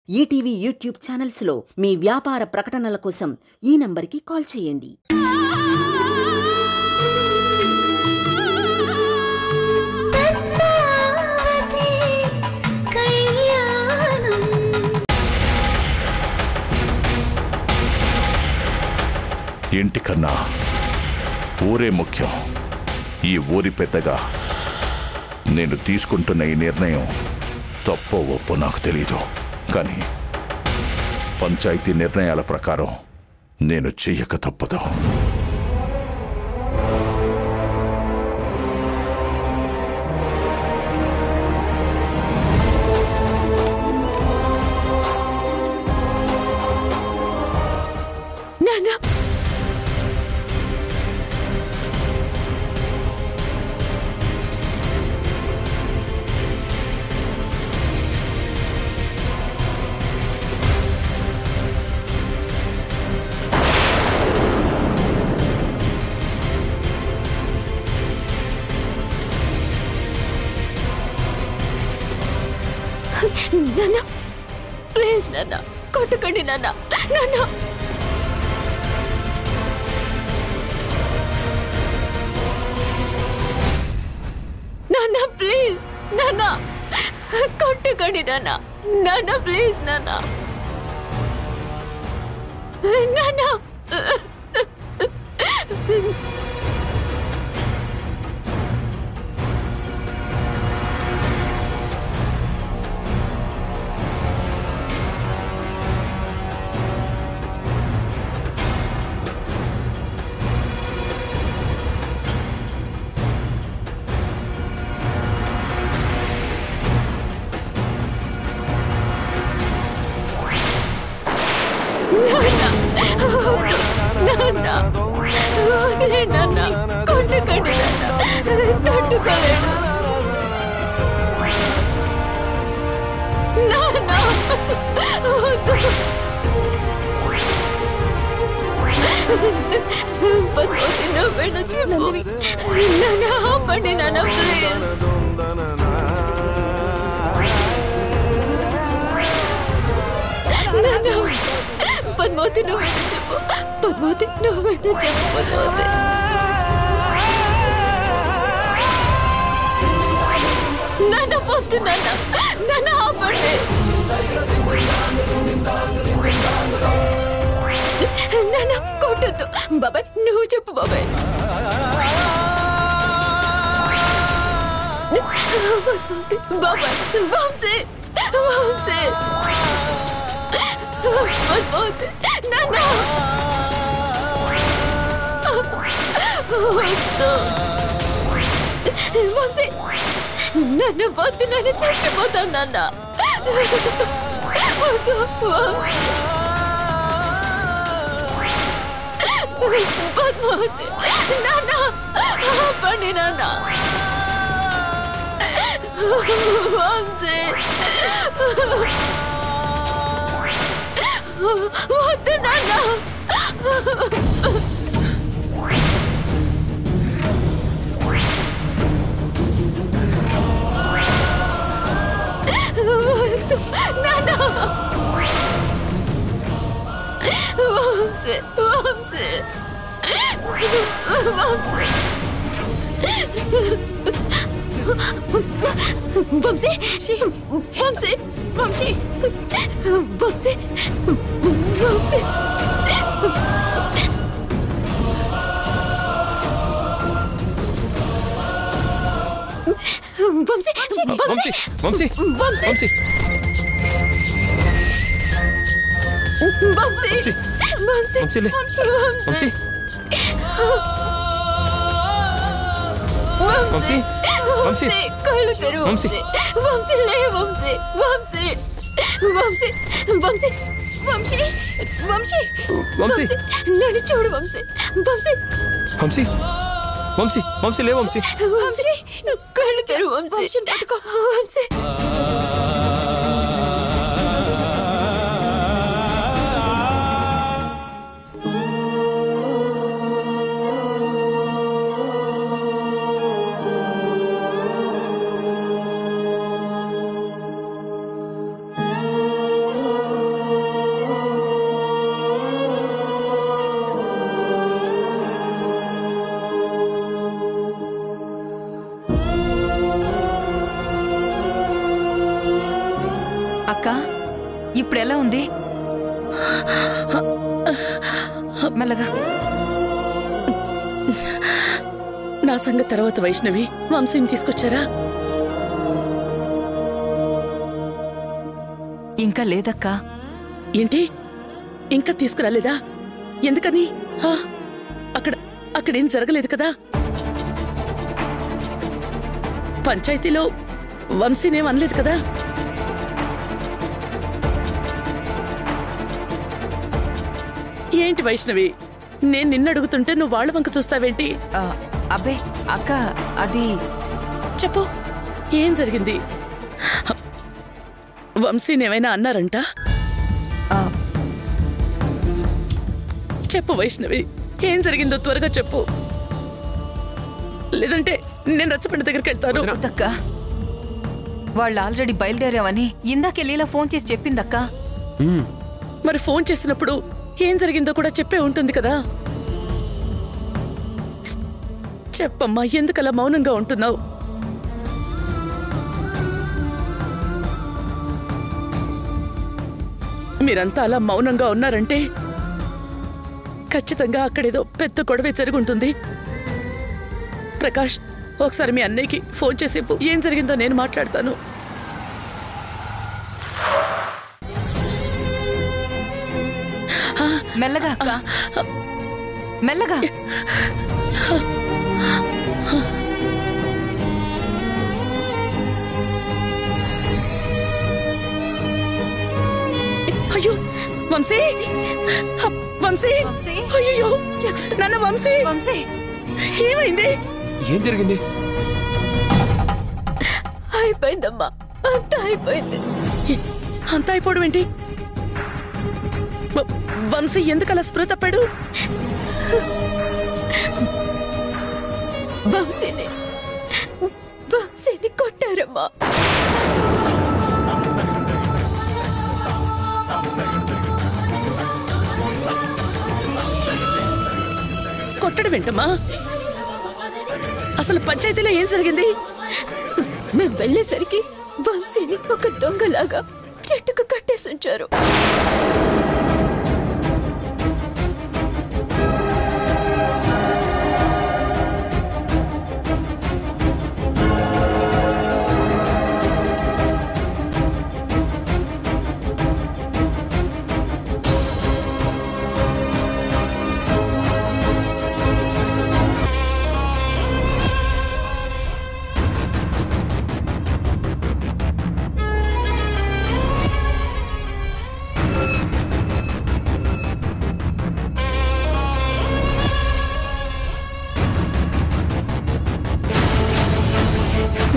ETV YouTube ఛానల్స్లో మీ వ్యాపార ప్రకటనల కోసం ఈ నంబర్కి కాల్ చేయండి. ఇంటికన్నా ఊరే ముఖ్యం. ఈ ఊరి పెద్దగా నేను తీసుకుంటున్న ఈ నిర్ణయం తప్పో ఒప్పో నాకు తెలీదు. కానీ పంచాయతీ నిర్ణయాల ప్రకారం నేను చెయ్యక తప్పదు. నాన్న ప్లీజ్ నాన్న కొట్టకండి నాన్న. నాన్న నాన్న ప్లీజ్ నాన్న కొట్టకండి నాన్న. నాన్న ప్లీజ్ నాన్న. నాన్న కొట్టకండి నాన్న. తట్టుకోలేను నాన్న. పద్మావతి నువ్వేణ చెప్పు నాన్న. ఆపండి నాన్న ప్లీజ్. పద్మావతి నువ్వేణ చెప్పు. పద్మావతి నువ్వేణ చెప్పు. పద్మావతి నాన్న పొద్దు నాన్న. నాన్న ఆపండి. నాన్న కొట్టద్దు. బాబాయ్ నువ్వు చెప్పు బాబాయ్. బాబాయ్ వంశీ వంశీ పద్మావతి నాన్న వంశీ నన్ను వద్దు. నన్ను చచ్చిపోతాను నాన్న. వద్దు వంశీ. పద్మావతి నాన్న ఆపండి నాన్న. వంశీ వద్దు నాన్న. నాన్న వంశీ వంశీ వంశీ వంశీ వంశీ వంశీ వంశీ వంశీ వంశీ వంశీ వంశీ వంశీ వంశీ వంశీ వంశీ వంశీ కళ్ళు తెరు. వంశీ వంశీ లే. వంశీ వంశీ వంశీ వంశీ వంశీ వంశీ వంశీ నన్ను చూడు. వంశీ వంశీ వంశీ వంశీ వంశీ లే. వంశీ వంశీ కళ్ళు తెరు. వంశీ వంశీ అక్క ఇప్పుడు ఎలా ఉంది? మెల్లగా. నా సంగతి తర్వాత వైష్ణవి, వంశీని తీసుకొచ్చారా? ఇంకా లేదక్కా. ఏంటి ఇంకా తీసుకురాలేదా? ఎందుకని? అక్కడేం జరగలేదు కదా? పంచాయతీలో వంశీనేం అనలేదు కదా? ఏంటి వైష్ణవి, నేను నిన్ను అడుగుతుంటే నువ్వు వాళ్ళ వంక చూస్తావేంటి? అబ్బే అక్క, అది చెప్పు, ఏం జరిగింది? వంశీనేమైనా అన్నారంట? చెప్పు వైష్ణవి, ఏం జరిగిందో త్వరగా చెప్పు, లేదంటే నేను రచ్చబండ దగ్గరికి వెళ్తాను. అక్క, వాళ్ళు ఆల్రెడీ బయలుదేరామని ఇందాకే లీలా ఫోన్ చేసి చెప్పిందక్క. మరి ఫోన్ చేసినప్పుడు ఏం జరిగిందో కూడా చెప్పే ఉంటుంది కదా? చెప్పమ్మా, ఎందుకలా మౌనంగా ఉంటున్నావు? మీరంతా అలా మౌనంగా ఉన్నారంటే ఖచ్చితంగా అక్కడేదో పెద్ద గొడవే జరుగుంటుంది. ప్రకాష్, ఒకసారి మీ అన్నయ్యకి ఫోన్ చేసి ఏం జరిగిందో నేను మాట్లాడతాను. మెల్లగా అక్క, మెల్లగా. అయ్యో వంశీ, వంశీ, అయ్యో నాన్న, వంశీ, వంశీ, ఏమైంది? ఏం జరిగింది? అయిపోయిందమ్మా, అంతా అయిపోయింది. అంతా అయిపోవడం ఏంటి? వంశీ ఎందుకలా స్పృహ తప్పాడు? వంశీని కొట్టారమ్మా. కొట్టడం ఏంటమ్మా? అసలు పంచాయతీలో ఏం జరిగింది? మేము వెళ్ళేసరికి వంశీని ఒక దొంగలాగా చెట్టుకు కట్టేసి ఉంచారు.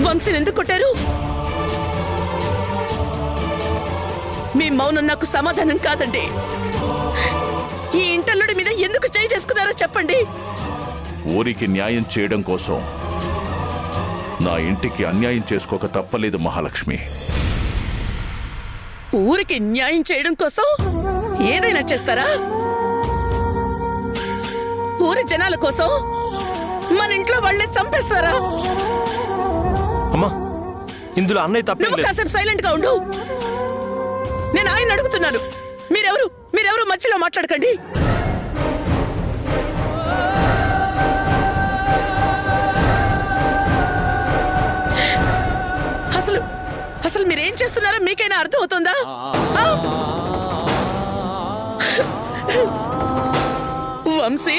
వంశీని ఎందుకు కొట్టారు? మీ మౌనం నాకు సమాధానం కాదండి. ఈ ఇంటల్లుడి మీద ఎందుకు చేయి చేసుకున్నారో చెప్పండి. ఊరికి న్యాయం చేయడం కోసం నా ఇంటికి అన్యాయం చేసుకోక తప్పలేదు మహాలక్ష్మి. ఊరికి న్యాయం చేయడం కోసం ఏదైనా చేస్తారా? ఊరి జనాల కోసం మన ఇంట్లో వాళ్ళే చంపేస్తారా? అమ్మా, ఇందులో అన్నయ్య తప్పేం నువ్వు లేదు. కాసేపు సైలెంట్ గా ఉండు. నేను ఆయన అడుగుతున్నాను. మీరెవరు మధ్యలో మాట్లాడకండి. అసలు మీరేం చేస్తున్నారో మీకైనా అర్థం అవుతుందా? వంశీ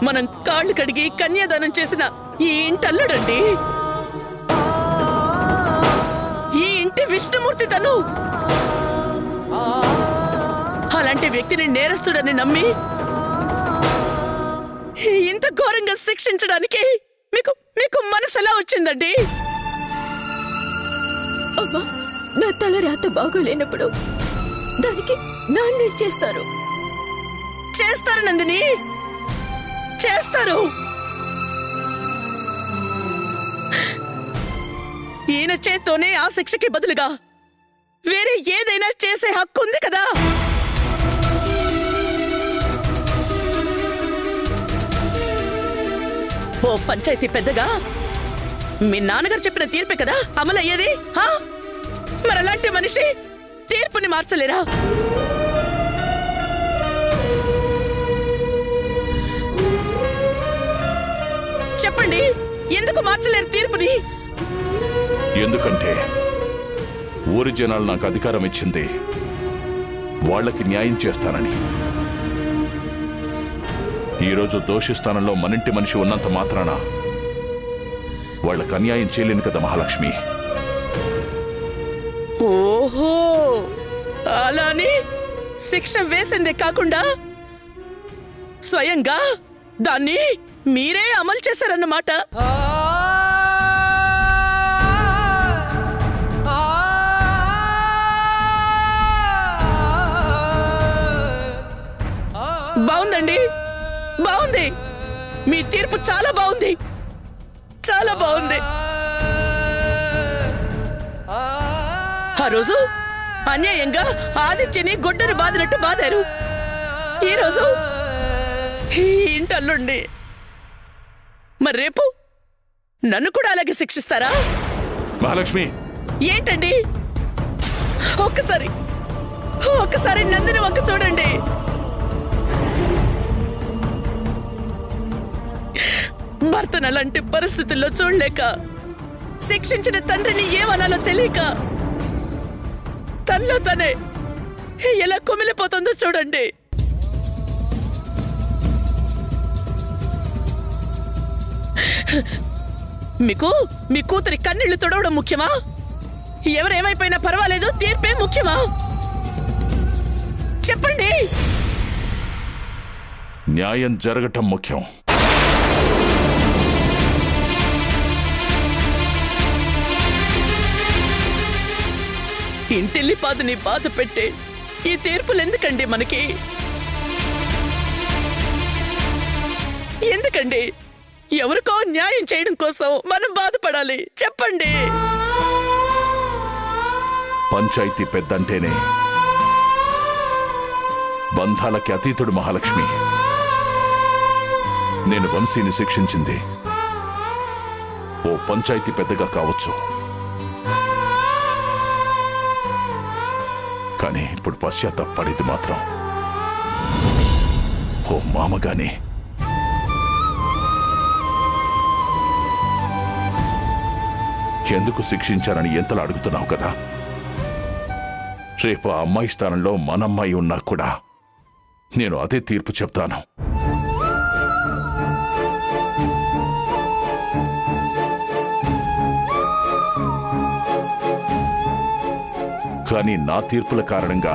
మనం కాళ్ళు కడిగి కన్యాదానం చేసిన ఈ ఇంటల్లుడండి. ఈ ఇంటి విష్ణుమూర్తి తను. అలాంటి వ్యక్తిని నేరస్తుడని నమ్మి ఇంత ఘోరంగా శిక్షించడానికి మీకు మనసు ఎలా వచ్చిందండి? అమ్మా, నా తల రాత బాగోలేనప్పుడు దానికి నాన్నే చేస్తారు. చేస్తారు నందిని, చేస్తారు. ఈయన చేత్తోనే ఆ శిక్షకి బదులుగా వేరే ఏదైనా చేసే హక్కు ఉంది కదా. ఓ పంచాయతీ పెద్దగా మీ నాన్నగారు చెప్పిన తీర్పే కదా అమలయ్యేది. మరలాంటి మనిషి మార్చలేరా? చెప్పండి, ఎందుకు మార్చలేరు తీర్పుని? ఎందుకంటే ఊరి జనాలు నాకు అధికారం ఇచ్చింది వాళ్ళకి న్యాయం చేస్తానని. ఈరోజు దోషి స్థానంలో మనింటి మనిషి ఉన్నంత మాత్రాన వాళ్ళకి అన్యాయం చేయలేను కదా మహాలక్ష్మి. ఓహో, అలాని శిక్ష వేసిందే కాకుండా స్వయంగా దాన్ని మీరే అమలు చేశారన్నమాట. బాగుందండి, బాగుంది. మీ తీర్పు చాలా బాగుంది, చాలా బాగుంది. ఆ రోజు అన్యాయంగా ఆదిత్యని గొడ్డని బాదినట్టు బాదారు. ఈరోజు ఈ ఇంటల్లుండి మరి రేపు నన్ను కూడా అలాగే శిక్షిస్తారా? మహాలక్ష్మి, ఏంటండి? ఒక్కసారి నందిని వంక చూడండి. భర్తను అలాంటి పరిస్థితుల్లో చూడలేక, శిక్షించిన తండ్రిని ఏమనాలో తెలియక తనలో తనే ఎలా కుమిలిపోతుందో చూడండి. మీకు మీ కూతురి కన్నీళ్లు తొడవడం ముఖ్యమా? ఎవరేమైపోయినా పర్వాలేదు, తీర్పే ముఖ్యమా? చెప్పండి. న్యాయం జరగటం ముఖ్యం. ఇంటిల్లిపాదుని బాధ పెట్టే ఈ తీర్పులు ఎందుకండి మనకి? ఎందుకండి? ఎవరికో న్యాయం చేయడం కోసం మనం బాధపడాలి? చెప్పండి. పంచాయతీ పెద్దంటేనే బంధాలకి అతీతుడు మహాలక్ష్మి. నేను వంశీని శిక్షించింది ఓ పంచాయతీ పెద్దగా కావచ్చు, కానీ ఇప్పుడు పశ్చాత్తాపడేది మాత్రం ఓ మామగానే. ఎందుకు శిక్షించానని ఎంతలా అడుగుతున్నావు కదా? రేపు ఆ అమ్మాయి స్థానంలో మనమ్మాయి ఉన్నా కూడా నేను అదే తీర్పు చెప్తాను. కానీ నా తీర్పుల కారణంగా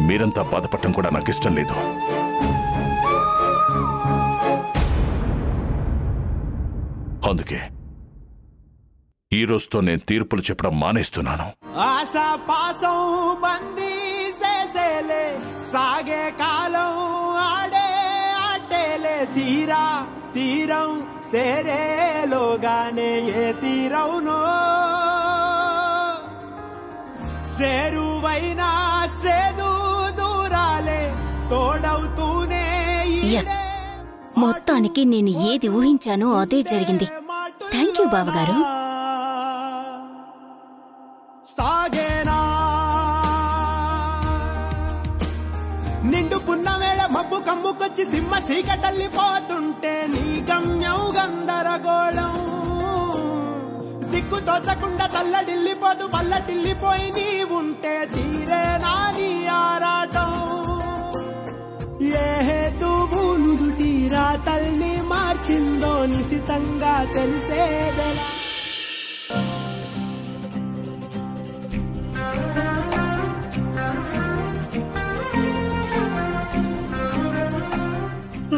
మీరంతా బాధపడటం కూడా నాకు ఇష్టం లేదు. అందుకే ఈ రోజుతో నేను తీర్పులు చెప్పడం మానేస్తున్నాను. ఆశాపాసం బందీ చేసేలే, సాగే కాలం ఆడే ఆటేలే, తీరం సేరేలోగానే ఏ తీరవునో, సేరువైనా సేదు దూరాలే తోడవుతూనే. మొత్తానికి నేను ఏది ఊహించానో అదే జరిగింది. థ్యాంక్ యూ బావగారు. సాగేనా నిండు పున్నవేళ మబ్బు కమ్ముకొచ్చి సింహ సీకటల్లిపోతుంటే నీ గమ్యం గందరగోళం, దిక్కు తోచకుండా చల్లడిల్లిపోతూ పల్లటిల్లిపోయి నీ ఉంటే తీరేనా నీ ఆరాటం. ఏ హేతువు నుదుటి రాతల్ని మార్చిందో నిశితంగా తెలిసేదలా.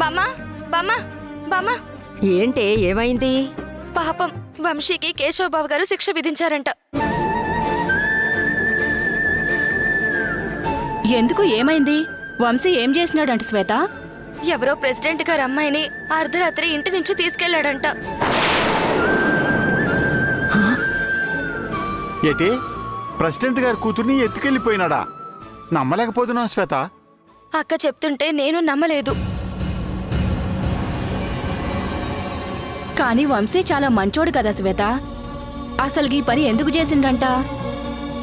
బామ్మా బామ్మా బామ్మా, ఏంటే ఏమైంది? పాపం వంశీకి కేశవ్ బావ గారు శిక్ష విధించారంట. ఎందుకు, ఏమైంది? వంశీ ఏం చేసినాడంట శ్వేత? ఎవరో ప్రెసిడెంట్ గారు అమ్మాయిని అర్ధరాత్రి ఇంటి నుంచి తీసుకెళ్లాడంట. ఏటి, ప్రెసిడెంట్ గారి కూతుర్ని ఎత్తుకెళ్ళిపోయినాడా? నమ్మలేకపోతున్నావు శ్వేత. అక్క చెప్తుంటే నేను నమ్మలేదు. కానీ వంశీ చాలా మంచోడు కదా శ్వేత. అసలు ఈ పని ఎందుకు చేసిండంట?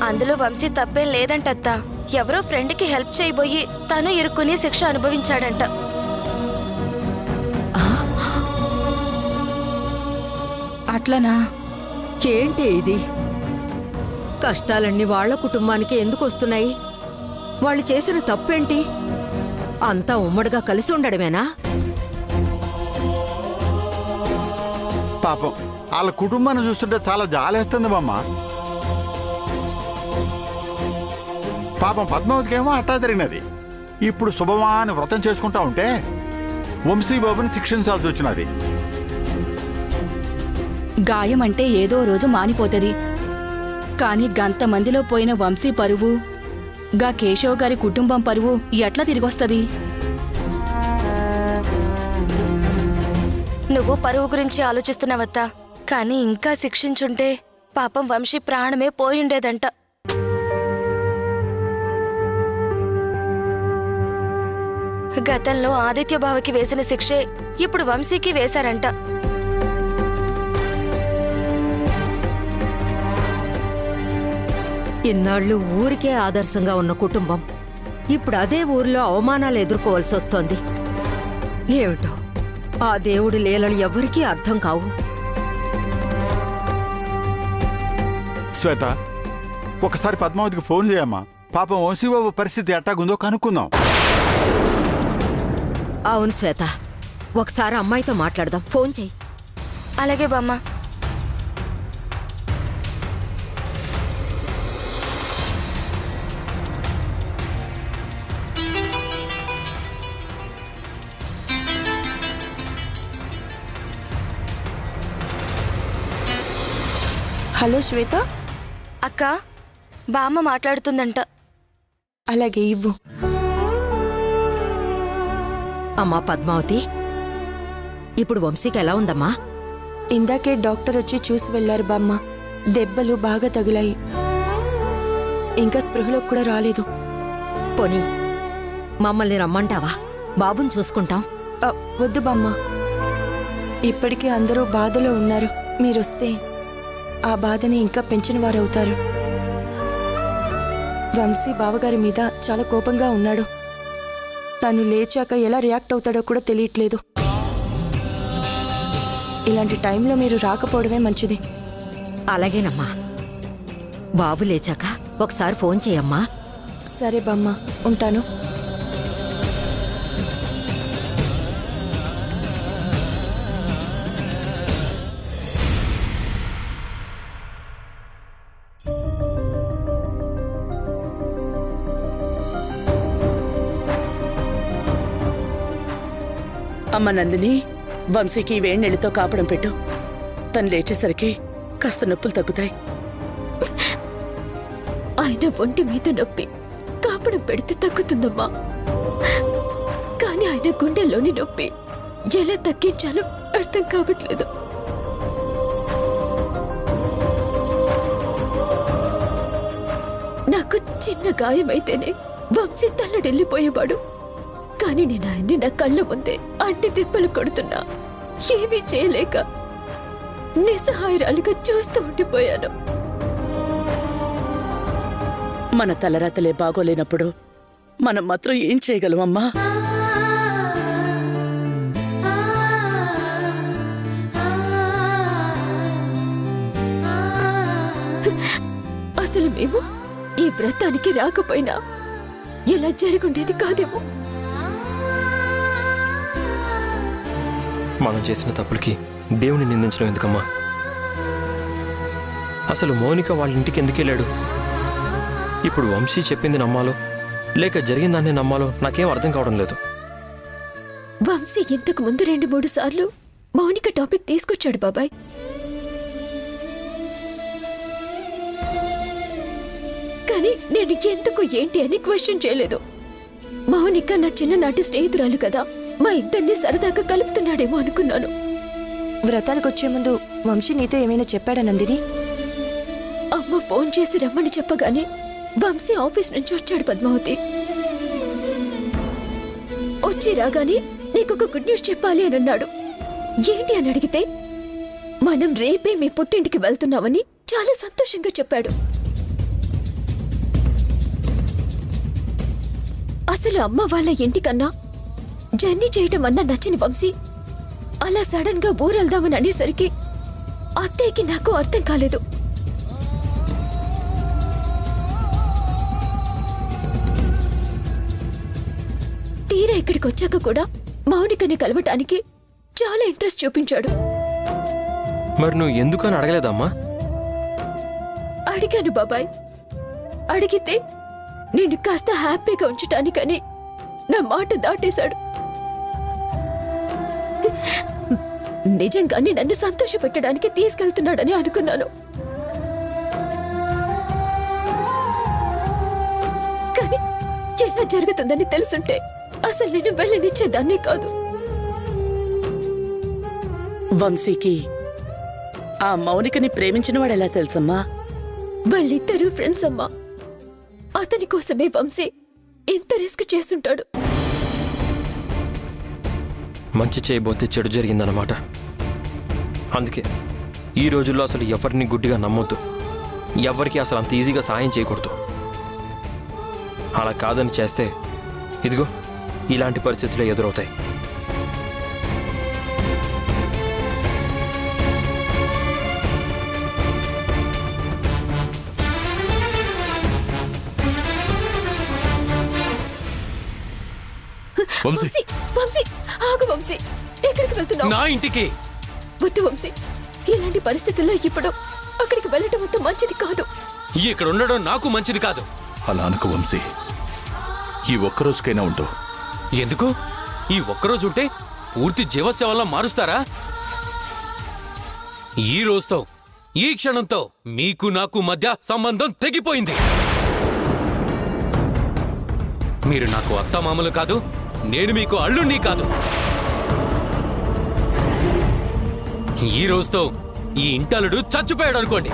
అందులో వంశీ తప్పేం లేదంటత్తా. ఎవరో ఫ్రెండ్కి హెల్ప్ చేయబోయి తను ఇరుక్కుని శిక్ష అనుభవించాడంట. అట్లనా? ఏంటి ఇది? కష్టాలన్నీ వాళ్ళ కుటుంబానికి ఎందుకు వస్తున్నాయి? వాళ్ళు చేసిన తప్పేంటి? అంతా ఉమ్మడిగా కలిసి ఉండడమేనా? పాపం వాళ్ళ కుటుంబాన్ని చూస్తుంటే చాలా జాలేస్తుంది బామ్మ. పాపం పద్మావతికేమో అట్టా జరిగినది. ఇప్పుడు శుభమా అని వ్రతం చేసుకుంటా ఉంటే వంశీబాబుని శిక్షించాల్సి వచ్చినది. గాయం అంటే ఏదో రోజు మానిపోతది. కాని గంతమందిలో పోయిన వంశీ పరువు, గా కేశవ్ గారి కుటుంబం పరువు ఎట్లా తిరిగొస్తది? నువ్వు పరువు గురించి ఆలోచిస్తున్నావత్తా. కానీ ఇంకా శిక్షించుంటే పాపం వంశీ ప్రాణమే పోయుండేదంట. గతంలో ఆదిత్య బావకి వేసిన శిక్షే ఇప్పుడు వంశీకి వేశారంట. ఇన్నాళ్ళు ఊరికే ఆదర్శంగా ఉన్న కుటుంబం ఇప్పుడు అదే ఊర్లో అవమానాలు ఎదుర్కోవాల్సి వస్తోంది. ఏమిటో ఆ దేవుడి లీలలు ఎవ్వరికీ అర్థం కావు. శ్వేత, ఒకసారి పద్మావతికి ఫోన్ చేయమ్మా. పాపం వంశీబాబు పరిస్థితి ఎట్టాగుందో కనుక్కుందాం. అవును శ్వేత, ఒకసారి అమ్మాయితో మాట్లాడదాం. ఫోన్ చెయ్యి. అలాగే బామ్మ. హలో శ్వేత. అక్క, బామ్మ మాట్లాడుతుందంట. అలాగే ఇవ్వు. అమ్మా పద్మావతి, ఇప్పుడు వంశీకి ఎలా ఉందమ్మా? ఇందాకే డాక్టర్ వచ్చి చూసి వెళ్లారు బామ్మ. దెబ్బలు బాగా తగిలాయి. ఇంకా స్పృహలోకి కూడా రాలేదు. పోనీ మమ్మల్ని రమ్మంటావా? బాబుని చూసుకుంటాం. వద్దు బామ్మ, ఇప్పటికే అందరూ బాధలో ఉన్నారు. మీరొస్తే ఆ బాధని ఇంకా పెంచిన వారవుతారు. వంశీ బావగారి మీద చాలా కోపంగా ఉన్నాడు. తను లేచాక ఎలా రియాక్ట్ అవుతాడో కూడా తెలియట్లేదు. ఇలాంటి టైంలో మీరు రాకపోవడమే మంచిది. అలాగేనమ్మా. బాబు లేచాక ఒకసారి ఫోన్ చేయమ్మా. సరే బామ్మ, ఉంటాను. అమ్మ నందిని, వంశీకి వేణెళ్ళితో కాపడం పెట్టు. తను లేచేసరికి కాస్త నొప్పులు తగ్గుతాయి. ఆయన ఒంటి మీద నొప్పి కాపడం పెడితే తగ్గుతుందమ్మా. కానీ ఆయన గుండెల్లోని నొప్పి ఎలా తగ్గించాలో అర్థం కావట్లేదు. నాకు చిన్న గాయమైతేనే వంశీ తల్లడెళ్ళిపోయేవాడు. కానీ నేను ఆయన్ని నా కళ్ళ ముందే అన్ని దెబ్బలు కొడుతున్నా ఏమీ చేయలేక నిస్సహాయరాలుగా చూస్తూ ఉండిపోయాను. మన తలరాతలే బాగోలేనప్పుడు మనం మాత్రం ఏం చేయగలమమ్మా? అసలు మేము ఈ వ్రతానికి రాకపోయినా ఇలా జరుగుండేది కాదేమో. మనం చేసిన తప్పులకి దేవుని నిందించడం ఎందుకమ్మా? అసలు మౌనిక వాళ్ళ ఇంటికి ఎందుకు వెళ్ళాడు? ఇప్పుడు వంశీ చెప్పింది నమ్మాలో లేక జరిగిన దాన్ని నమ్మాలో నాకేం అర్థం కావడం లేదు. వంశీ ఇంతకు ముందు 2-3 సార్లు మౌనిక టాపిక్ తీసుకొచ్చాడు బాబాయ్. కానీ నేను ఎందుకు ఏంటి అని క్వశ్చన్ చేయలేదు. మౌనిక నా చిన్ననాటి స్నేహితురాలు కదా, మా ఇద్దరిని సరదాగా కలుపుతున్నాడేమో అనుకున్నాను. వ్రతానికి వచ్చే ముందు వంశీ నీతో ఏమైనా చెప్పాడా నందిని? అమ్మ ఫోన్ చేసి రమ్మని చెప్పగానే వంశీ ఆఫీస్ నుంచి వచ్చాడు పద్మావతి. వచ్చి రాగానే నీకొక గుడ్ న్యూస్ చెప్పాలి అని అన్నాడు. ఏంటి అని అడిగితే మనం రేపే మీ పుట్టింటికి వెళ్తున్నామని చాలా సంతోషంగా చెప్పాడు. అసలు అమ్మ వాళ్ళ ఇంటికన్నా జర్నీ చేయటం అన్నా నచ్చని వంశీ అలా సడన్ గా ఊరెళ్దామని అనేసరికి అత్తయ్యకి నాకు అర్థం కాలేదు. తీరా ఇక్కడికి వచ్చాక కూడా మౌనికని కలవటానికి చాలా ఇంట్రెస్ట్ చూపించాడు. మరి నువ్వు ఎందుకని అడగలేదమ్మా? అడిగాను బాబాయ్. అడిగితే నేను కాస్త హ్యాపీగా ఉంచటానికని నా మాట దాటేశాడు. నిజంగానే నన్ను సంతోషపెట్టడానికి తీసుకెళ్తున్నాడని అనుకున్నాను. కానీ ఎలా జరుగుతుందని తెలుసుంటే అసలు నేను వెళ్ళనిచ్చేదాన్నే కాదు. వంశీకి ఆ మౌనికని ప్రేమించిన వాడు ఎలా తెలుసమ్మా? వాళ్ళిద్దరూ ఫ్రెండ్స్ అమ్మా. అతని కోసమే వంశీ ఇంత రిస్క్ చేసుంటాడు. మంచి చేయబోతే చెడు జరిగిందన్నమాట. అందుకే ఈ రోజుల్లో అసలు ఎవరిని గుడ్డిగా నమ్మొద్దు. ఎవరికి అసలు అంత ఈజీగా సాయం చేయకూడదు. అలా కాదని చేస్తే ఇదిగో ఇలాంటి పరిస్థితులు ఎదురవుతాయి. వంశీ, వంశీ, ఆగు వంశీ. ఎక్కడికి వెళ్తున్నావు? నా ఇంటికి. వద్దు వంశీ, ఇలాంటి పరిస్థితుల్లో ఇప్పుడు అక్కడికి వెళ్ళటం అంత మంచిది కాదు. ఇక్కడ ఉండడం నాకు మంచిది కాదు. అలా అనుకు వంశీ, ఈ ఒక్కరోజుకైనా ఉంటూ. ఎందుకు? ఈ ఒక్కరోజు ఉంటే పూర్తి జీవసేవలా మారుస్తారా? ఈ రోజుతో, ఈ క్షణంతో మీకు నాకు మధ్య సంబంధం తెగిపోయింది. మీరు నాకు అత్తమామలు కాదు, నేను మీకు అల్లుణ్ణి కాదు. ఈ రోజుతో ఈ ఇంటలుడు చచ్చిపోయాడు అనుకోండి.